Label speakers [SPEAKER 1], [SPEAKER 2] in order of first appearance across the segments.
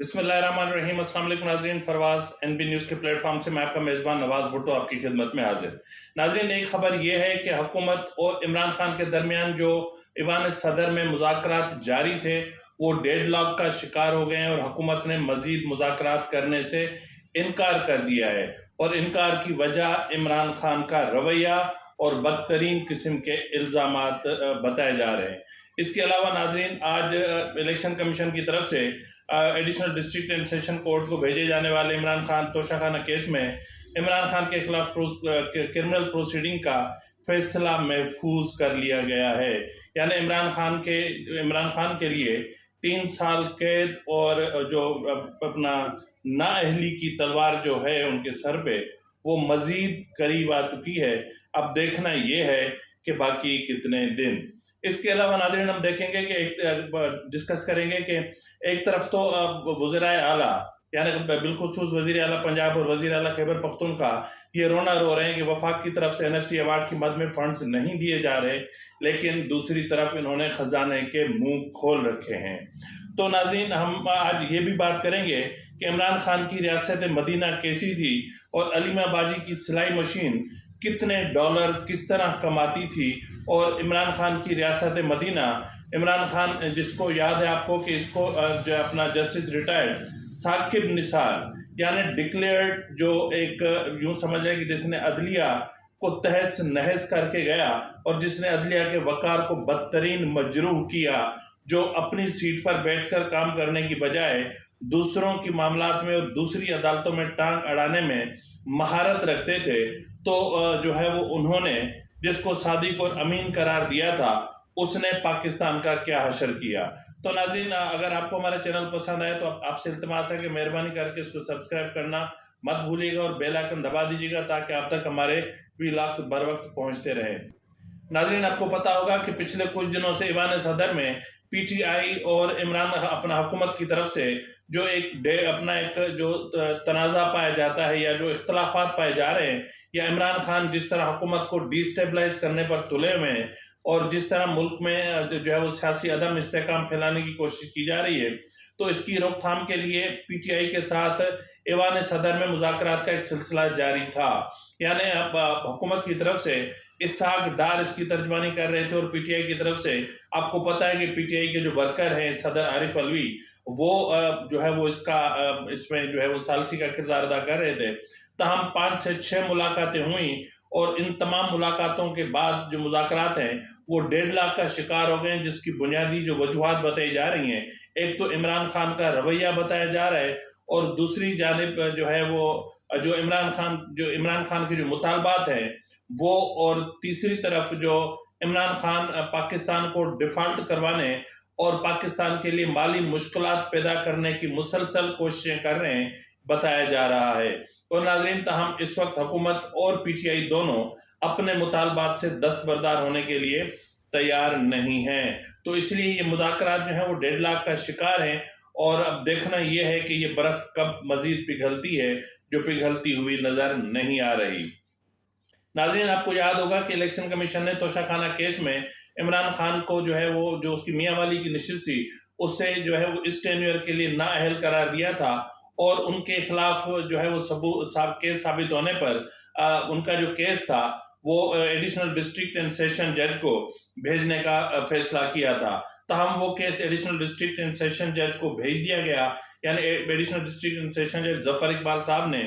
[SPEAKER 1] بسم اللہ الرحمن الرحیم۔ السلام علیکم ناظرین، فروز NB نیوز کے پلیٹ فارم سے میں آپ کا میزبان نواز بھٹو آپ کی خدمت میں حاضر۔ ناظرین، ایک خبر یہ ہے کہ حکومت اور عمران خان کے درمیان جو ایوان صدر میں مذاکرات جاری تھے وہ ڈیڈ لاک کا شکار ہو گئے ہیں اور حکومت نے مزید مذاکرات کرنے سے انکار کر دیا ہے، اور انکار کی وجہ عمران خان کا رویہ اور بدترین قسم کے الزامات بتائے جا رہے ہیں۔ اس کے علاوہ ناظرین، آج الیکشن کمیشن کی طرف سے additional district and session court کو بھیجے جانے والے عمران خان توشہ خانہ کیس میں عمران خان کے خلاف کرمنل پروسیڈنگ کا فیصلہ محفوظ کر لیا گیا ہے۔ یعنی عمران خان کے لیے 3 سال قید اور جو اپنا نااہلی کی تلوار جو ہے ان کے سر پہ، وہ مزید قریب آ چکی ہے۔ اب دیکھنا یہ ہے کہ باقی کتنے دن۔ اس کے علاوہ ناظرین، ہم دیکھیں گے کہ ڈسکس کریں گے کہ ایک طرف تو وزرائے اعلیٰ، یعنی بالخصوص وزیر اعلیٰ پنجاب اور وزیر اعلیٰ خیبر پختونخوا یہ رونا رو رہے ہیں کہ وفاق کی طرف سے NFC ایوارڈ کی مد میں فنڈز نہیں دیے جا رہے، لیکن دوسری طرف انہوں نے خزانے کے منہ کھول رکھے ہیں۔ تو ناظرین، ہم آج یہ بھی بات کریں گے کہ عمران خان کی ریاست مدینہ کیسی تھی اور علیمہ باجی کی سلائی مشین کتنے ڈالر کس طرح کماتی تھی، اور عمران خان کی ریاست مدینہ، عمران خان جس کو یاد ہے آپ کو کہ اس کو جو اپنا جسٹس ریٹائرڈ ثاقب نثار، یعنی ڈکلیئرڈ، جو ایک یوں سمجھ لیں کہ جس نے عدلیہ کو تہس نہس کر کے گیا اور جس نے عدلیہ کے وقار کو بدترین مجروح کیا، جو اپنی سیٹ پر بیٹھ کر کام کرنے کی بجائے دوسروں کی معاملات میں اور دوسری عدالتوں میں ٹانگ اڑانے میں مہارت رکھتے تھے، تو جو ہے وہ انہوں نے جس کو صادق اور امین قرار دیا تھا، اس نے پاکستان کا کیا حشر کیا۔ تو ناظرین، اگر آپ کو ہمارا چینل پسند آئے تو آپ سے التماس ہے کہ مہربانی کر کے اس کو سبسکرائب کرنا مت بھولیے گا اور بیل آئکن دبا دیجیے گا تاکہ آپ تک ہمارے ویلاگز بر وقت پہنچتے رہیں۔ ناظرین، آپ کو پتا ہوگا کہ پچھلے کچھ دنوں سے ایوان صدر میں PTI اور عمران اپنا حکومت کی طرف سے جو اپنا ایک جو تنازع پایا جاتا ہے یا جو اختلافات پائے جا رہے ہیں، یا عمران خان جس طرح حکومت کو ڈی اسٹیبلائز کرنے پر تلے ہوئے ہیں اور جس طرح ملک میں جو ہے وہ سیاسی عدم استحکام پھیلانے کی کوشش کی جا رہی ہے، تو اس کی روک تھام کے لیے PTI کے ساتھ ایوان صدر میں مذاکرات کا ایک سلسلہ جاری تھا۔ یعنی اب حکومت کی طرف سے اسحاق ڈار اس کی ترجمانی کر رہے تھے، اور PTI کی طرف سے آپ کو پتہ ہے کہ PTI کے جو ورکر ہیں صدر عارف علوی، وہ جو ہے وہ اس میں جو ہے وہ ثالثی کا کردار ادا کر رہے تھے۔ تاہم 5 سے 6 ملاقاتیں ہوئیں، اور ان تمام ملاقاتوں کے بعد جو مذاکرات ہیں وہ ڈیڈ لاک کا شکار ہو گئے ہیں، جس کی بنیادی جو وجوہات بتائی جا رہی ہیں، ایک تو عمران خان کا رویہ بتایا جا رہا ہے، اور دوسری جانب جو ہے وہ جو عمران خان کے جو مطالبات ہیں وہ، اور تیسری طرف جو عمران خان پاکستان کو ڈیفالٹ کروانے اور پاکستان کے لیے مالی مشکلات پیدا کرنے کی مسلسل کوششیں کر رہے ہیں، بتایا جا رہا ہے۔ اور ناظرین، تاہم اس وقت حکومت اور PTI دونوں اپنے مطالبات سے دستبردار ہونے کے لیے تیار نہیں ہیں، تو اس لیے یہ مذاکرات جو ہیں وہ ڈیڈ لاک کا شکار ہیں، اور اب دیکھنا یہ ہے کہ یہ برف کب مزید پگھلتی ہے، جو پگھلتی ہوئی نظر نہیں آ رہی۔ ناظرین، آپ کو یاد ہوگا کہ الیکشن کمیشن نے توشہ خانہ کیس میں عمران خان کو جو ہے وہ جو اس کی میاں والی کی نشست تھی اس سے جو ہے وہ اس ٹینیور کے لیے نااہل قرار دیا تھا، اور ان کے خلاف جو ہے وہ کیس ثابت ہونے پر ان کا جو کیس تھا وہ ایڈیشنل ڈسٹرکٹ اینڈ سیشن جج کو بھیجنے کا فیصلہ کیا تھا۔ تاہم وہ case additional district and session جج کو بھیج دیا گیا، یعنی ایڈیشنل ڈسٹرکٹ اینڈ سیشن جج ظفر اقبال صاحب نے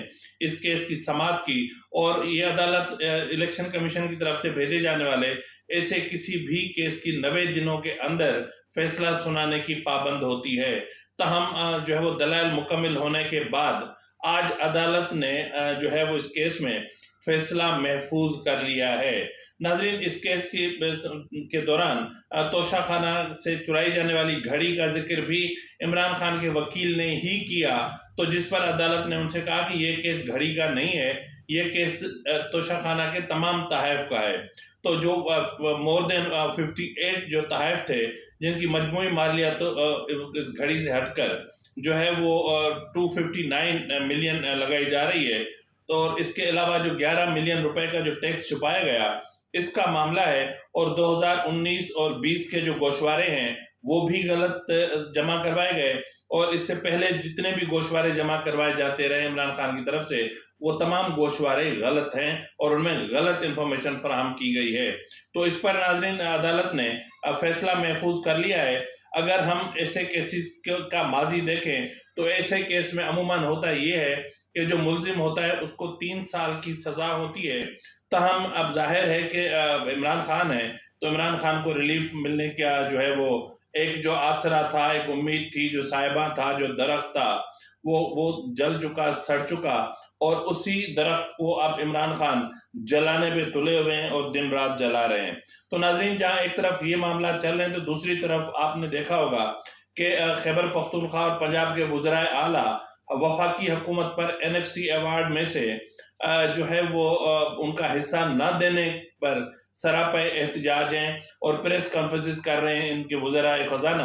[SPEAKER 1] اس کیس کی سماعت کی، اور یہ عدالت الیکشن کمیشن کی طرف سے بھیجے جانے والے ایسے کسی بھی کیس کی 90 دنوں کے اندر فیصلہ سنانے کی پابند ہوتی ہے۔ تاہم جو ہے وہ دلائل مکمل ہونے کے بعد آج عدالت نے جو ہے وہ اس کیس میں فیصلہ محفوظ کر لیا ہے۔ ناظرین، اس کیس کے دوران توشہ خانہ سے چرائی جانے والی گھڑی کا ذکر بھی عمران خان کے وکیل نے ہی کیا، تو جس پر عدالت نے ان سے کہا کہ یہ کیس گھڑی کا نہیں ہے، یہ کیس توشہ خانہ کے تمام تحائف کا ہے۔ تو جو مور دین 58 جو تحائف تھے، جن کی مجموعی مالیت گھڑی سے ہٹ کر جو ہے وہ 259 ملین لگائی جا رہی ہے، تو اس کے علاوہ جو 11 ملین روپے کا جو ٹیکس چھپایا گیا اس کا معاملہ ہے، اور 2019 اور 20 کے جو گوشوارے ہیں وہ بھی غلط جمع کروائے گئے، اور اس سے پہلے جتنے بھی گوشوارے جمع کروائے جاتے رہے عمران خان کی طرف سے وہ تمام گوشوارے غلط ہیں اور ان میں غلط انفارمیشن فراہم کی گئی ہے۔ تو اس پر ناظرین عدالت نے فیصلہ محفوظ کر لیا ہے۔ اگر ہم ایسے کیسز کا ماضی دیکھیں تو ایسے کیس میں عموماً ہوتا یہ ہے کہ جو ملزم ہوتا ہے اس کو 3 سال کی سزا ہوتی ہے، تاہم اب ظاہر ہے کہ عمران خان ہے تو عمران خان کو ریلیف ملنے کا جو ہے وہ ایک جو آسرا تھا، ایک امید تھی، جو صاحبہ تھا، جو درخت تھا وہ جل چکا، سڑ چکا، اور اسی درخت کو اب عمران خان جلانے پہ تلے ہوئے ہیں اور دن رات جلا رہے ہیں۔ تو ناظرین جہاں ایک طرف یہ معاملہ چل رہے ہیں تو دوسری طرف آپ نے دیکھا ہوگا کہ خیبر پختونخوا اور پنجاب کے وزرائے اعلیٰ وفاقی حکومت پر NFC ایوارڈ میں سے جو ہے وہ ان کا حصہ نہ دینے پر سراپا احتجاج ہیں اور پریس کانفرنسز کر رہے ہیں ان کے وزراء خزانہ،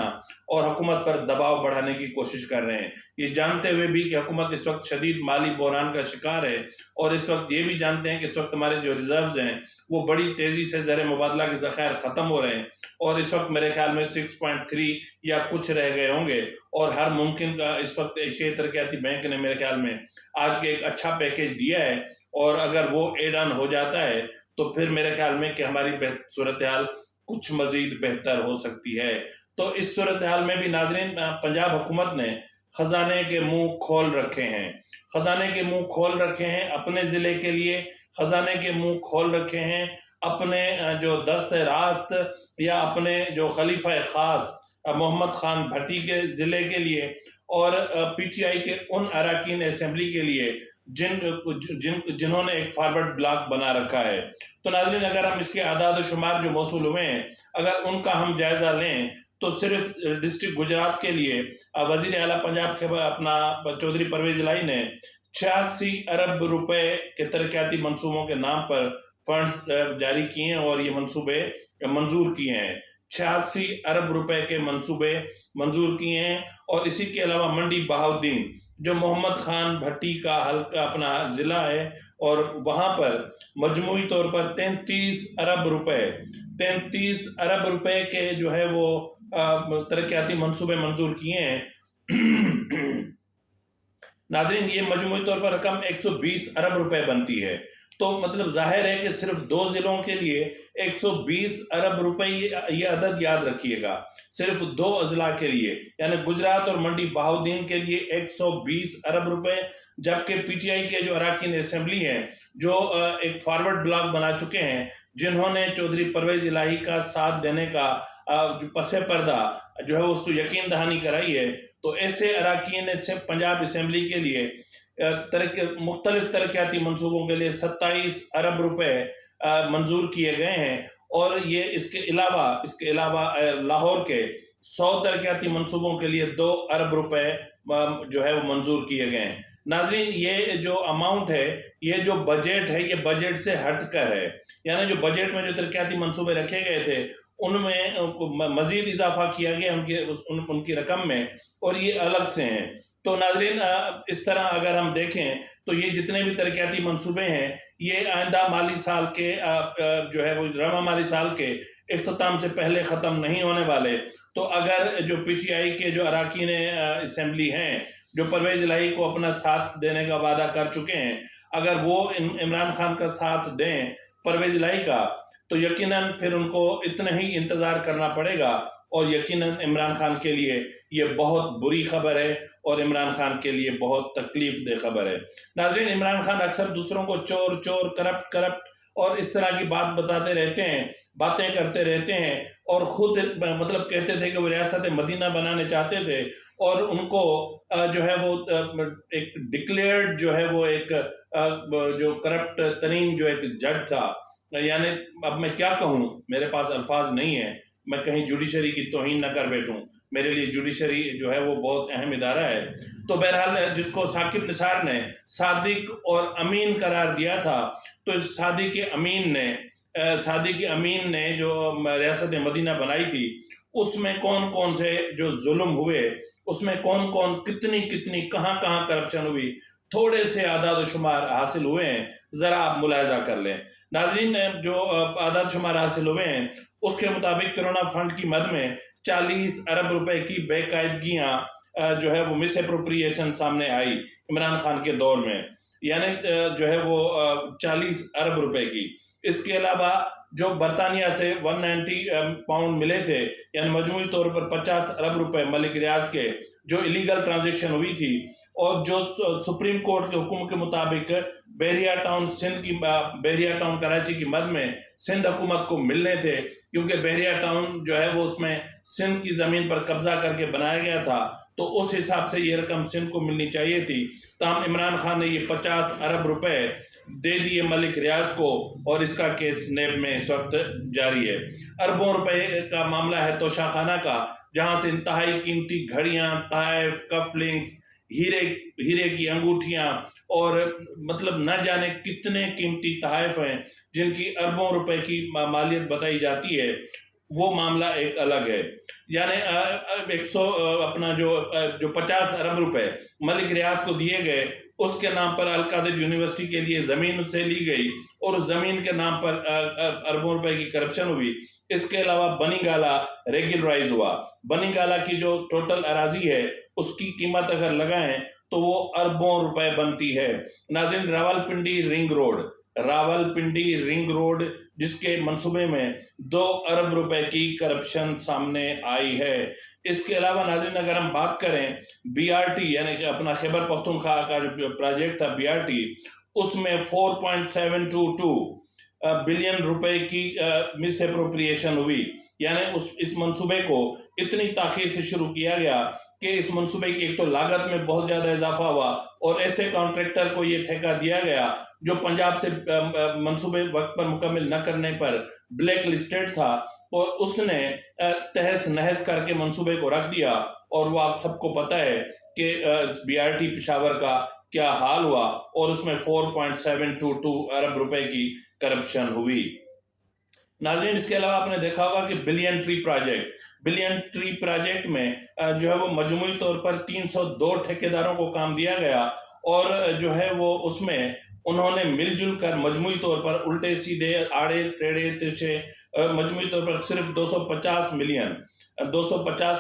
[SPEAKER 1] اور حکومت پر دباؤ بڑھانے کی کوشش کر رہے ہیں، یہ جانتے ہوئے بھی کہ حکومت اس وقت شدید مالی بحران کا شکار ہے، اور اس وقت یہ بھی جانتے ہیں کہ اس وقت ہمارے جو ریزروز ہیں وہ بڑی تیزی سے زر مبادلہ کے ذخائر ختم ہو رہے ہیں، اور اس وقت میرے خیال میں 6.3 یا کچھ رہ گئے ہوں گے، اور ہر ممکن کا اس وقت ایشیائی ترقیاتی بینک نے میرے خیال میں آج کے ایک اچھا پیکیج دیا ہے، اور اگر وہ ایڈ آن ہو جاتا ہے تو پھر میرے خیال میں کہ ہماری صورتحال کچھ مزید بہتر ہو سکتی ہے۔ تو اس صورتحال میں بھی ناظرین پنجاب حکومت نے خزانے کے منہ کھول رکھے ہیں، خزانے کے منہ کھول رکھے ہیں اپنے ضلع کے لیے، خزانے کے منہ کھول رکھے ہیں اپنے جو دست راست یا اپنے جو خلیفہ خاص محمد خان بھٹی کے ضلع کے لیے، اور PTI کے ان اراکین اسمبلی کے لیے جنہوں نے ایک فارورڈ بلاک بنا رکھا ہے۔ تو ناظرین اگر ہم اس کے اعداد و شمار جو موصول ہوئے ہیں اگر ان کا ہم جائزہ لیں تو صرف ڈسٹرکٹ گجرات کے لیے وزیر اعلیٰ پنجاب کے اپنا چودھری پرویز الہی نے 86 ارب روپے کے ترقیاتی منصوبوں کے نام پر فنڈز جاری کیے ہیں اور یہ منصوبے منظور کیے ہیں، 86 ارب روپے کے منصوبے منظور کیے ہیں۔ اور اسی کے علاوہ منڈی بہاؤدین جو محمد خان بھٹی کا حلقہ اپنا ضلع ہے، اور وہاں پر مجموعی طور پر 33 ارب روپے کے جو ہے وہ ترقیاتی منصوبے منظور کیے ہیں۔ ناظرین یہ مجموعی طور پر رقم 120 ارب روپے بنتی ہے، تو مطلب ظاہر ہے کہ صرف 2 ضلعوں کے لیے 120 ارب روپے، یہ عدد یاد رکھیے گا، صرف 2 اضلاع کے لیے یعنی گجرات اور منڈی بہاؤدین کے لیے 120 ارب روپے، جبکہ PTI کے جو اراکین اسمبلی ہیں جو ایک فارورڈ بلاک بنا چکے ہیں، جنہوں نے چودھری پرویز الہی کا ساتھ دینے کا جو پس پردہ جو ہے اس کو یقین دہانی کرائی ہے، تو ایسے اراکین سے پنجاب اسمبلی کے لیے مختلف ترقیاتی منصوبوں کے لیے 27 ارب روپے منظور کیے گئے ہیں، اور یہ اس کے علاوہ لاہور کے 100 ترقیاتی منصوبوں کے لیے 2 ارب روپے جو ہے وہ منظور کیے گئے ہیں۔ ناظرین یہ جو اماؤنٹ ہے، یہ جو بجٹ ہے، یہ بجٹ سے ہٹ کر ہے، یعنی جو بجٹ میں جو ترقیاتی منصوبے رکھے گئے تھے ان میں مزید اضافہ کیا گیا ان کی رقم میں، اور یہ الگ سے ہیں۔ تو ناظرین اس طرح اگر ہم دیکھیں تو یہ جتنے بھی ترقیاتی منصوبے ہیں یہ آئندہ مالی سال کے جو ہے وہ رواں مالی سال کے اختتام سے پہلے ختم نہیں ہونے والے۔ تو اگر جو PTI کے جو اراکین اسمبلی ہیں جو پرویز الہی کو اپنا ساتھ دینے کا وعدہ کر چکے ہیں، اگر وہ عمران خان کا ساتھ دیں پرویز الہی کا، تو یقیناً پھر ان کو اتنا ہی انتظار کرنا پڑے گا، اور یقیناً عمران خان کے لیے یہ بہت بری خبر ہے اور عمران خان کے لیے بہت تکلیف دہ خبر ہے۔ ناظرین عمران خان اکثر دوسروں کو چور کرپٹ اور اس طرح کی بات بتاتے رہتے ہیں، باتیں کرتے رہتے ہیں، اور خود مطلب کہتے تھے کہ وہ ریاست مدینہ بنانے چاہتے تھے، اور ان کو جو ہے وہ ایک ڈکلیئرڈ جو ہے وہ ایک جو کرپٹ ترین جو ایک جج تھا، یعنی اب میں کیا کہوں، میرے پاس الفاظ نہیں ہیں، میں کہیں جوڈیشری کی توہین نہ کر بیٹھوں، میرے لیے جوڈیشری جو ہے وہ بہت اہم ادارہ ہے۔ تو بہرحال جس کو ثاقب نثار نے صادق اور امین قرار دیا تھا، تو اس صادق امین نے جو ریاست مدینہ بنائی تھی، اس میں کون سے جو ظلم ہوئے، اس میں کتنی کہاں کرپشن ہوئی، تھوڑے سے اعداد و شمار حاصل ہوئے ہیں، ذرا آپ ملاحظہ کر لیں ناظرین۔ جو اعداد و شمار حاصل ہوئے ہیں اس کے مطابق کرونا فنڈ کی مد میں 40 ارب روپے کی بے قاعدگیاں جو ہے وہ مس اپروپریشن سامنے آئی عمران خان کے دور میں، یعنی جو ہے وہ 40 ارب روپے کی۔ اس کے علاوہ جو برطانیہ سے 190 پاؤنڈ ملے تھے، یعنی مجموعی طور پر 50 ارب روپے ملک ریاض کے جو الیگل ٹرانزیکشن ہوئی تھی، اور جو سپریم کورٹ کے حکم کے مطابق بحریہ ٹاؤن کراچی کی مد میں سندھ حکومت کو ملنے تھے، کیونکہ بحریہ ٹاؤن جو ہے وہ اس میں سندھ کی زمین پر قبضہ کر کے بنایا گیا تھا، تو اس حساب سے یہ رقم سندھ کو ملنی چاہیے تھی۔ تاہم عمران خان نے یہ 50 ارب روپے دے دیے ملک ریاض کو، اور اس کا کیس نیب میں اس وقت جاری ہے۔ اربوں روپے کا معاملہ ہے توشہ خانہ کا، جہاں سے انتہائی قیمتی گھڑیاں، تحائف، کف لنکس، ہیرے کی انگوٹھیاں، اور مطلب نہ جانے کتنے قیمتی تحائف ہیں جن کی اربوں روپے کی مالیت بتائی جاتی ہے، وہ معاملہ ایک الگ ہے۔ یعنی جو 50 ارب روپے ملک ریاض کو دیے گئے، اس کے نام پر القادر یونیورسٹی کے لیے زمین سے لی گئی، اور اس زمین کے نام پر اربوں روپے کی کرپشن ہوئی۔ اس کے علاوہ بنی گالا ریگولرائز ہوا۔ بنی گالا کی جو ٹوٹل اراضی ہے اس کی قیمت اگر لگائیں تو وہ اربوں روپے بنتی ہے۔ ناظرین، راولپنڈی رنگ روڈ جس کے منصوبے میں 2 ارب روپے کی کرپشن سامنے آئی ہے۔ اس کے علاوہ ناظرین، اگر ہم بات کریں BRT یعنی کہ اپنا خیبر پختونخوا کا جو پروجیکٹ تھا BRT، اس میں 4.722 بلین روپے کی مس اپروپریشن ہوئی، یعنی اس منصوبے کو اتنی تاخیر سے شروع کیا گیا کہ اس منصوبے کی ایک تو لاگت میں بہت زیادہ اضافہ ہوا، اور ایسے کانٹریکٹر کو یہ ٹھیکہ دیا گیا جو پنجاب سے منصوبے وقت پر مکمل نہ کرنے پر بلیک لسٹڈ تھا، اور اس نے تہس نہس کر کے منصوبے کو رکھ دیا۔ اور وہ آپ سب کو پتہ ہے کہ BRT پشاور کا کیا حال ہوا، اور اس میں 4.722 ارب روپے کی کرپشن ہوئی۔ ناظرین، اس کے علاوہ آپ نے دیکھا ہوگا کہ بلین ٹری پروجیکٹ میں جو ہے وہ مجموعی طور پر 302 ٹھیکیداروں کو کام دیا گیا، اور جو ہے وہ اس میں انہوں نے مل جل کر مجموعی طور پر الٹے سیدھے آڑے ٹیڑھے ترچھے مجموعی طور پر صرف 250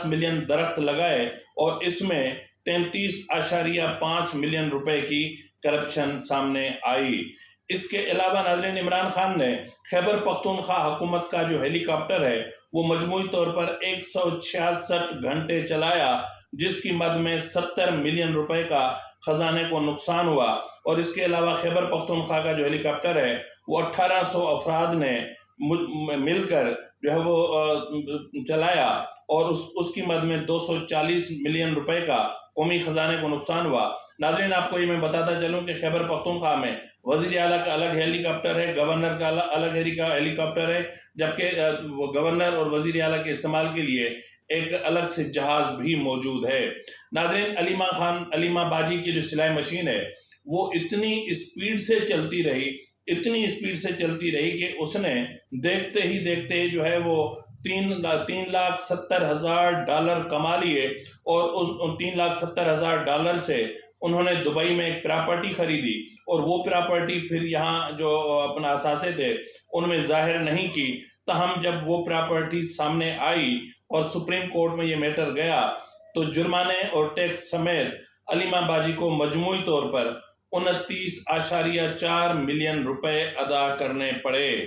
[SPEAKER 1] ملین درخت لگائے، اور اس میں 33.5 ملین روپے کی کرپشن سامنے آئی۔ اس کے علاوہ ناظرین، عمران خان نے خیبر پختونخوا حکومت کا جو ہیلی کاپٹر ہے وہ مجموعی طور پر 166 گھنٹے چلایا، جس کی مد میں 70 ملین روپے کا خزانے کو نقصان ہوا۔ اور اس کے علاوہ خیبر پختونخوا کا جو ہیلی کاپٹر ہے وہ 1800 افراد نے مل کر جو ہے وہ چلایا، اور اس کی مد میں 240 ملین روپے کا قومی خزانے کو نقصان ہوا۔ ناظرین، آپ کو یہ میں بتاتا چلوں کہ خیبر پختونخوا میں وزیر اعلیٰ کا الگ ہیلی کاپٹر ہے، گورنر کا الگ ہیلی کاپٹر ہے، جبکہ گورنر اور وزیر اعلیٰ کے استعمال کے لیے ایک الگ سے جہاز بھی موجود ہے۔ ناظرین، علیمہ باجی کی جو سلائی مشین ہے وہ اتنی اسپیڈ سے چلتی رہی کہ اس نے دیکھتے ہی دیکھتے جو ہے وہ 3,70,000 ڈالر کما لیے، اور ان 3,70,000 ڈالر سے انہوں نے دبئی میں ایک پراپرٹی خریدی، اور وہ پراپرٹی پھر یہاں جو اپنا اثاثے تھے ان میں ظاہر نہیں کی۔ تاہم جب وہ پراپرٹی سامنے آئی اور سپریم کورٹ میں یہ میٹر گیا تو جرمانے اور ٹیکس سمیت علیمہ باجی کو مجموعی طور پر 29.4 ملین روپے ادا کرنے پڑے۔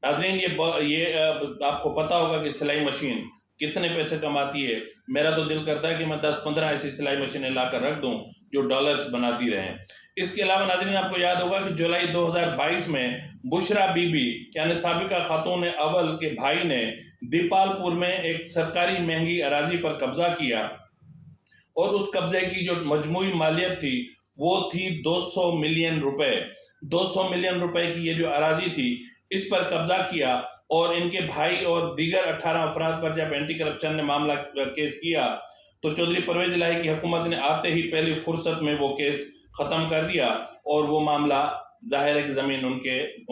[SPEAKER 1] ناظرین، یہ آپ کو پتا ہوگا کہ سلائی مشین کتنے پیسے کماتی ہے۔ میرا تو دل کرتا ہے کہ میں 10-15 ایسی سلائی مشینیں لا کر رکھ دوں جو ڈالرز بناتی رہیں۔ اس کے علاوہ ناظرین، آپ کو یاد ہوگا کہ جولائی 2022 میں بشرا بی بی یعنی سابقہ خاتون اول کے بھائی نے دیپال پور میں ایک سرکاری مہنگی اراضی پر قبضہ کیا، اور اس قبضے کی جو مجموعی مالیت تھی وہ تھی 200 ملین روپے۔ 200 ملین روپے کی یہ جو اراضی تھی اس پر قبضہ کیا، اور ان کے بھائی اور دیگر 18 افراد پر جب اینٹی کرپشن نے معاملہ کیس کیا تو چودھری پرویز الہی کی حکومت نے آتے ہی پہلی فرصت میں وہ کیس ختم کر دیا، اور وہ معاملہ ظاہر ہے کہ زمین ان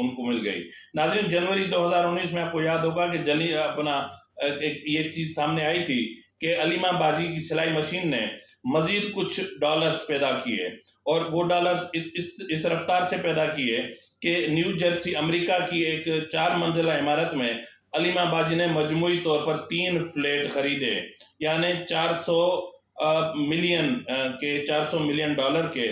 [SPEAKER 1] کو مل گئی۔ ناظرین، جنوری 2019 میں آپ کو یاد ہوگا کہ یہ چیز سامنے آئی تھی کہ علیمہ باجی کی سلائی مشین نے مزید کچھ ڈالرز پیدا کیے، اور وہ ڈالرز اس رفتار سے پیدا کیے کہ نیو جرسی امریکہ کی ایک 4 منزلہ عمارت میں علیمہ باجی نے مجموعی طور پر 3 فلیٹ خریدے، یعنی 400 ملین ڈالر کے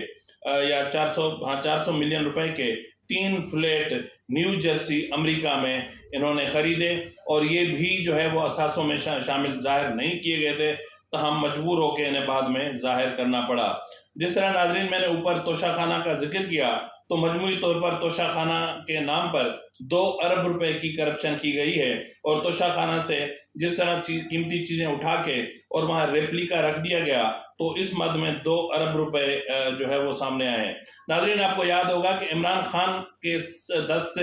[SPEAKER 1] یا 400 ملین روپے کے 3 فلیٹ نیو جرسی امریکہ میں انہوں نے خریدے، اور یہ بھی جو ہے وہ اثاثوں میں شامل ظاہر نہیں کیے گئے تھے، تاہم مجبور ہو کے انہیں بعد میں ظاہر کرنا پڑا۔ جس طرح ناظرین میں نے اوپر توشہ خانہ کا ذکر کیا، تو مجموعی طور پر توشہ خانہ کے نام پر 2 ارب روپے کی کرپشن کی گئی ہے، اور توشہ خانہ سے جس طرح قیمتی چیزیں اٹھا کے اور وہاں ریپلیکا رکھ دیا گیا، تو اس مد میں 2 ارب روپے جو ہے وہ سامنے آئے ہیں۔ ناظرین آپ کو یاد ہوگا کہ عمران خان کے دست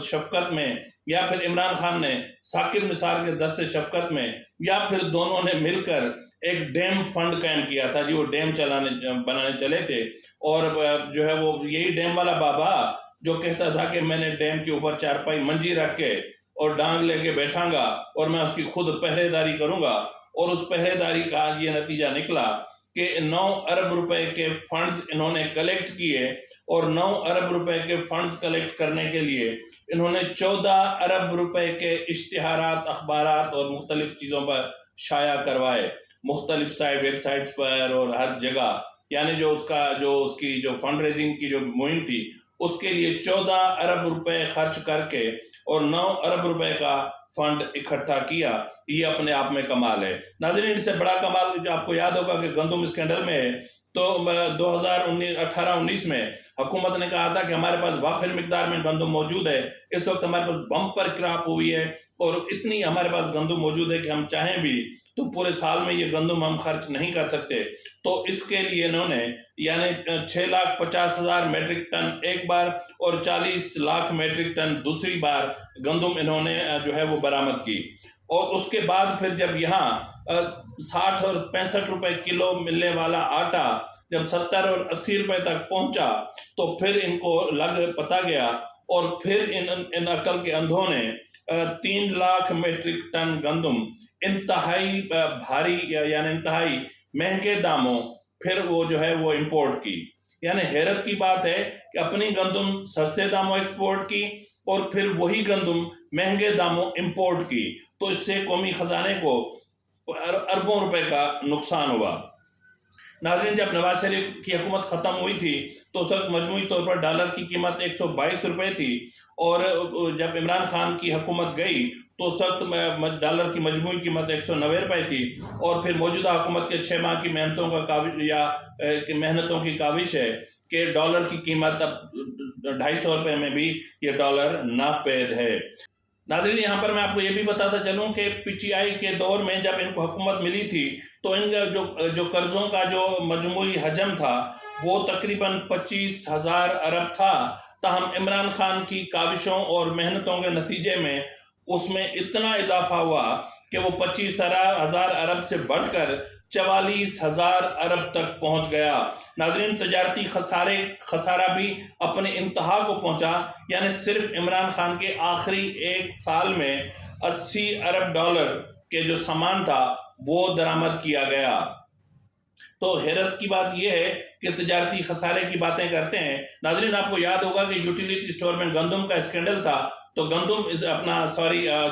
[SPEAKER 1] شفقت میں، یا پھر عمران خان نے ثاقب نثار کے دست شفقت میں، یا پھر دونوں نے مل کر ایک ڈیم فنڈ قائم کیا تھا جی، وہ ڈیم بنانے چلے تھے، اور جو ہے وہ یہی ڈیم والا بابا جو کہتا تھا کہ میں نے ڈیم کے اوپر 4 پائی منجی رکھ کے اور ڈانگ لے کے بیٹھاں گا اور میں اس کی خود پہرے داری کروں گا، اور اس پہرے داری کا یہ نتیجہ نکلا کہ 9 ارب روپے کے فنڈز انہوں نے کلیکٹ کیے، اور 9 ارب روپے کے فنڈز کلیکٹ کرنے کے لیے انہوں نے 14 ارب روپے کے اشتہارات، اخبارات اور مختلف چیزوں پر شائع کروائے، مختلف ویب سائٹس پر اور ہر جگہ، یعنی جو اس کی فنڈ ریزنگ کی جو مہم تھی، اس کے لیے 14 ارب روپے خرچ کر کے اور 9 ارب روپے کا فنڈ اکٹھا کیا۔ یہ اپنے آپ میں کمال ہے۔ ناظرین اس سے بڑا کمال جو آپ کو یاد ہوگا کہ گندم اسکینڈل میں ہے، تو 2018-19 میں حکومت نے کہا تھا کہ ہمارے پاس وافر مقدار میں گندم موجود ہے، اس وقت ہمارے پاس بمپر کراپ ہوئی ہے، اور اتنی ہمارے پاس گندم موجود ہے کہ ہم چاہیں بھی تو پورے سال میں یہ گندم ہم خرچ نہیں کر سکتے۔ تو اس کے لیے انہوں نے یعنی 6,50,000 میٹرک ٹن ایک بار اور 40 لاکھ میٹرک ٹن دوسری بار گندم انہوں نے جو ہے وہ برآمد کی، اور اس کے بعد پھر جب یہاں 60 اور 65 روپے کلو ملنے والا آٹا جب 70 اور 80 روپے تک پہنچا، تو پھر ان کو پتا گیا، اور پھر ان عقل کے اندھوں نے 3 لاکھ میٹرک ٹن گندم انتہائی بھاری یعنی انتہائی مہنگے داموں پھر وہ جو ہے وہ امپورٹ کی۔ یعنی حیرت کی بات ہے کہ اپنی گندم سستے داموں ایکسپورٹ کی، اور پھر وہی گندم مہنگے داموں امپورٹ کی، تو اس سے قومی خزانے کو اربوں روپے کا نقصان ہوا۔ ناظرین جب نواز شریف کی حکومت ختم ہوئی تھی تو اس وقت مجموعی طور پر ڈالر کی قیمت 122 روپے تھی، اور جب عمران خان کی حکومت گئی تو اس وقت ڈالر کی مجموعی قیمت 190 روپے تھی، اور پھر موجودہ حکومت کے 6 ماہ کی محنتوں کی کاوش ہے کہ ڈالر کی قیمت اب 250 روپے میں بھی یہ ڈالر ناپید ہے۔ ناظرین یہاں پر میں آپ کو یہ بھی بتاتا چلوں کہ پی ٹی آئی کے دور میں جب ان کو حکومت ملی تھی تو ان کا جو قرضوں کا جو مجموعی حجم تھا وہ تقریباً 25,000 ارب تھا، تاہم عمران خان کی کاوشوں اور محنتوں کے نتیجے میں اس میں اتنا اضافہ ہوا کہ وہ 25,000 ارب سے بڑھ کر 44,000 ارب تک پہنچ گیا۔ ناظرین تجارتی خسارہ بھی اپنے انتہا کو پہنچا، یعنی صرف عمران خان کے آخری 1 سال میں 80 ارب ڈالر کے جو سامان تھا وہ درآمد کیا گیا۔ تو حیرت کی بات یہ ہے کہ تجارتی خسارے کی باتیں کرتے ہیں۔ ناظرین آپ کو یاد ہوگا کہ یوٹیلیٹی سٹور میں گندم کا اسکینڈل تھا، تو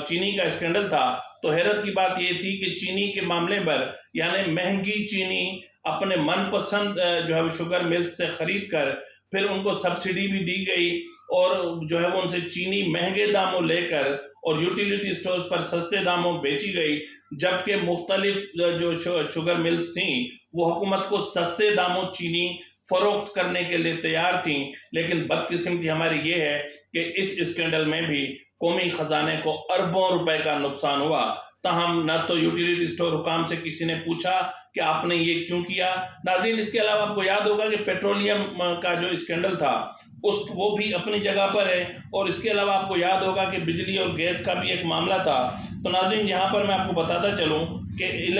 [SPEAKER 1] چینی کا اسکینڈل تھا، تو حیرت کی بات یہ تھی کہ چینی کے معاملے پر یعنی مہنگی چینی اپنے من پسند جو ہے شوگر ملز سے خرید کر پھر ان کو سبسڈی بھی دی گئی، اور جو ہے وہ ان سے چینی مہنگے داموں لے کر اور یوٹیلیٹی سٹورز پر سستے داموں بیچی گئی، جبکہ مختلف جو شوگر ملز تھیں وہ حکومت کو سستے داموں چینی فروخت کرنے کے لیے تیار تھیں، لیکن بدقسمتی ہماری یہ ہے کہ اس اسکینڈل میں بھی قومی خزانے کو اربوں روپے کا نقصان ہوا، تاہم نہ تو یوٹیلیٹی سٹور حکام سے کسی نے پوچھا کہ آپ نے یہ کیوں کیا۔ ناظرین اس کے علاوہ آپ کو یاد ہوگا کہ پیٹرولیم کا جو اسکینڈل تھا وہ بھی اپنی جگہ پر ہے، اور اس کے علاوہ آپ کو یاد ہوگا کہ بجلی اور گیس کا بھی ایک معاملہ تھا۔ تو ناظرین یہاں پر میں آپ کو بتاتا چلوں کہ ایل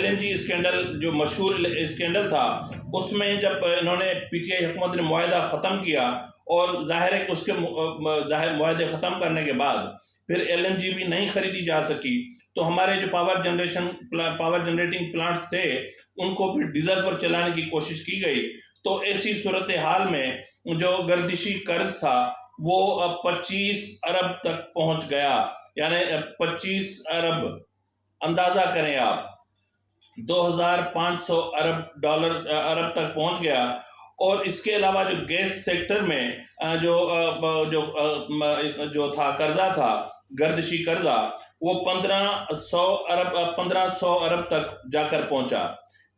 [SPEAKER 1] این جی اسکینڈل جو مشہور اسکینڈل تھا، اس میں جب انہوں نے پی ٹی آئی حکومت نے معاہدہ ختم کیا، اور ظاہر ہے کہ اس کے معاہدے ختم کرنے کے بعد پھر LNG بھی نہیں خریدی جا سکی، تو ہمارے جو پاور جنریٹنگ پلانٹس تھے ان کو پھر ڈیزل پر چلانے کی کوشش کی گئی۔ تو ایسی صورتحال میں جو گردشی قرض تھا وہ 25 ارب تک پہنچ گیا، یعنی 25 ارب، اندازہ کریں آپ 2500 ارب تک پہنچ گیا۔ اور اس کے علاوہ جو گیس سیکٹر میں جو تھا قرضہ تھا، گردشی قرضہ، وہ 1500 ارب تک جا کر پہنچا،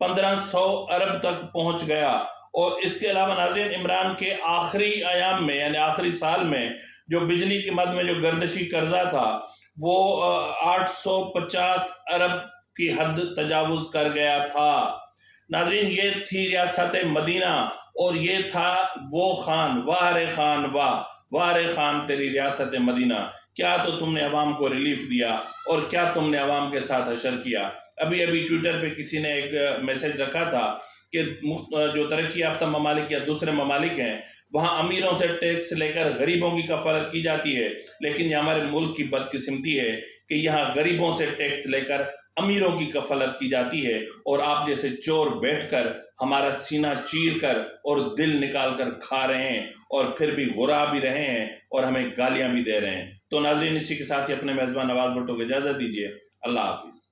[SPEAKER 1] 1500 ارب تک پہنچ گیا۔ اور اس کے علاوہ ناظرین، عمران کے آخری ایام میں یعنی آخری سال میں جو بجلی کے مد میں جو گردشی قرضہ تھا وہ 850 ارب کی حد تجاوز کر گیا تھا۔ ناظرین، یہ تھی ریاست مدینہ، اور یہ تھا وہ خان، وار خان واہ، وار خان تیری ریاست مدینہ، کیا تو تم نے عوام کو ریلیف دیا اور کیا تم نے عوام کے ساتھ حشر کیا۔ ابھی ٹویٹر پہ کسی نے ایک میسج رکھا تھا کہ جو ترقی یافتہ ممالک یا دوسرے ممالک ہیں وہاں امیروں سے ٹیکس لے کر غریبوں کی کفالت کی جاتی ہے، لیکن یہ ہمارے ملک کی بدقسمتی ہے کہ یہاں غریبوں سے ٹیکس لے کر امیروں کی کفالت کی جاتی ہے، اور آپ جیسے چور بیٹھ کر ہمارا سینہ چیر کر اور دل نکال کر کھا رہے ہیں، اور پھر بھی غرا بھی رہے ہیں اور ہمیں گالیاں بھی دے رہے ہیں۔ تو ناظرین، اسی کے ساتھ ہی اپنے میزبان نواز بھٹو کو اجازت دیجیے۔ اللہ حافظ۔